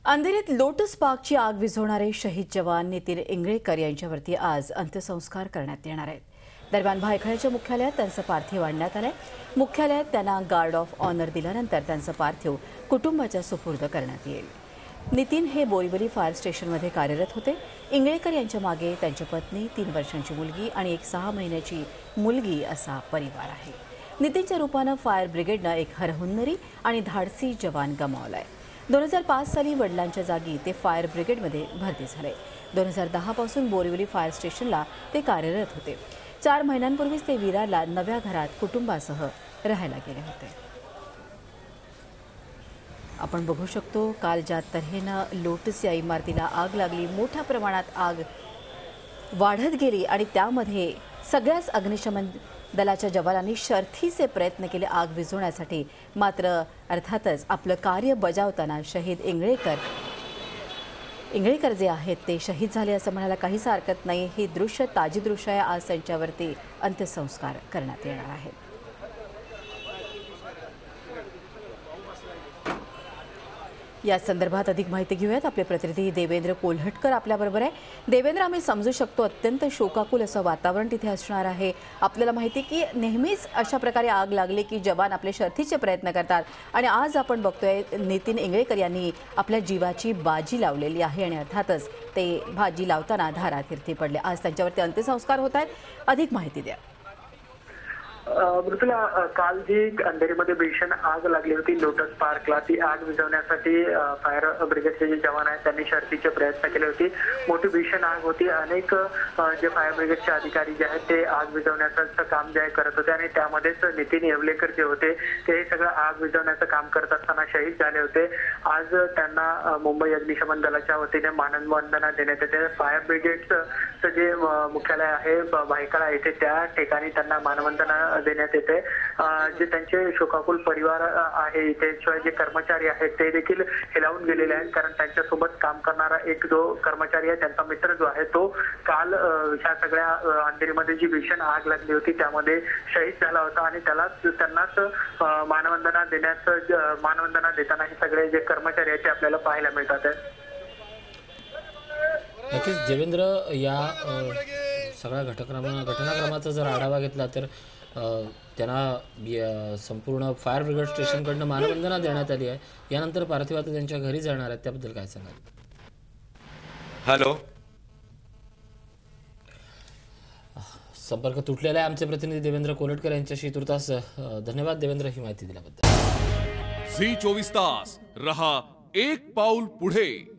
अंधेरीत lotus पार्कची आग विझवणारे शहीद जवान नितीन इंगळेकर यांच्यावरती आज अंत्यसंस्कार करण्यात येणार आहेत। दरम्यान भायखळ्याच्या मुख्यालयात त्यांचं पार्थिव आणण्यात आलंय। मुख्यालयात त्यांना गार्ड ऑफ ऑनर दिल्यानंतर त्यांचं पार्थिव कुटुंबाच्या सुपूर्द करण्यात येईल। नितीन हे बोरीवली फायर स्टेशनमध्ये कार्यरत होते। इंगळेकर यांच्या मागे त्यांची पत्नी, 3 वर्षांची मुलगी आणि एक 6 महिन्याची मुलगी असा परिवार आहे। नितीनच्या रूपानं फायर ब्रिगेडनं एक हरहुन्नरी आणि धाडसी जवान गमावलाय। 2005 साली वडिलांच्या जागी ते फायर ब्रिगेडमध्ये भरती झाले। 2010 पासून बोरीवली फायर स्टेशनला ते कार्यरत होते। 4 महिन्यांपूर्वीच ते विरारला नव्या घरात कुटुंबासह राहायला गेले होते। आपण बघू शकतो काल ज्या तऱ्हेनं लोटस या इमारतीला आग लागली, मोठ्या प्रमाणात आग वाढत गेली आणि त्यामध्ये सगळ्याच अग्निशमन दलाच्या जवानांनी शर्थीचे प्रयत्न केले आग विझवण्यासाठी। मात्र अर्थातच आपलं कार्य बजावताना शहीद इंगळेकर जे आहेत ते शहीद झाले असं म्हणायला काहीच हरकत नाही। ही दृश्य ताजी दृश्य आहे। आज त्यांच्यावरती अंत्यसंस्कार करण्यात येणार आहेत। या संदर्भात अधिक माहिती घेऊयात। आपले प्रतिनिधी देवेंद्र कोल्हटकर आपल्याबरोबर आहे। देवेंद्र, आम्ही समजू शकतो अत्यंत शोकाकुल असं वातावरण तिथे असणार आहे। आपल्याला माहिती की नेहमीच अशा प्रकारे आग लागली की जवान आपले शर्थीचे प्रयत्न करतात आणि आज आपण बघतोय नितीन इंगळेकर यांनी आपल्या जीवाची बाजी लावलेली आहे आणि अर्थातच ते बाजी लावताना धारातीर्थी पडले। आज त्यांच्यावरती अंत्यसंस्कार होत आहेत। अधिक माहिती द्या। मृत्यूला काल जी अंधेरीमध्ये भीषण आग लागली होती लोटस पार्कला, ती आग विझवण्यासाठी फायर ब्रिगेडचे जे जवान आहेत त्यांनी शर्थीचे प्रयत्न केले होते। मोठी भीषण आग होती। अनेक जे फायर ब्रिगेडचे अधिकारी जे आहेत ते आग विझवण्याचं काम जे करत होते आणि त्यामध्येच नितीन इंगळेकर जे होते ते सगळं आग विझवण्याचं काम करत असताना शहीद झाले होते। आज त्यांना मुंबई अग्निशमन दलाच्या वतीने मानवंदना देण्यात येते। फायर ब्रिगेडचं जे मुख्यालय आहे भायखळा येथे त्या ठिकाणी त्यांना मानवंदना देण्यात येते। जे त्यांचे शोकाकुल परिवार आहे इथे, शिवाय जे कर्मचारी आहेत ते देखील हेलावून गेलेले आहेत, कारण त्यांच्यासोबत काम करणारा एक जो कर्मचारी आहे त्यांचा मित्र जो आहे तो काल ह्या सगळ्या अंधेरीमध्ये जी भीषण आग लागली होती त्यामध्ये शहीद झाला होता आणि त्यांनाच मानवंदना देताना हे सगळे जे कर्मचारी आहेत ते आपल्याला पाहायला मिळतात आहे। नक्कीच देवेंद्र, या सगळ्या घटनाक्रमाचा जर आढावा घेतला तर त्यांना संपूर्ण फायर ब्रिगेड स्टेशनकडनं मानवंदना देण्यात आली आहे। यानंतर पार्थिव आता त्यांच्या घरी जाणार आहेत, त्याबद्दल काय सांगाल? हॅलो, संपर्क तुटलेला आहे आमचे प्रतिनिधी देवेंद्र कोल्हटकर यांच्याशी। तुर्तास धन्यवाद देवेंद्र ही माहिती दिल्याबद्दल। झी 24 तास रहा एक पाऊल पुढे।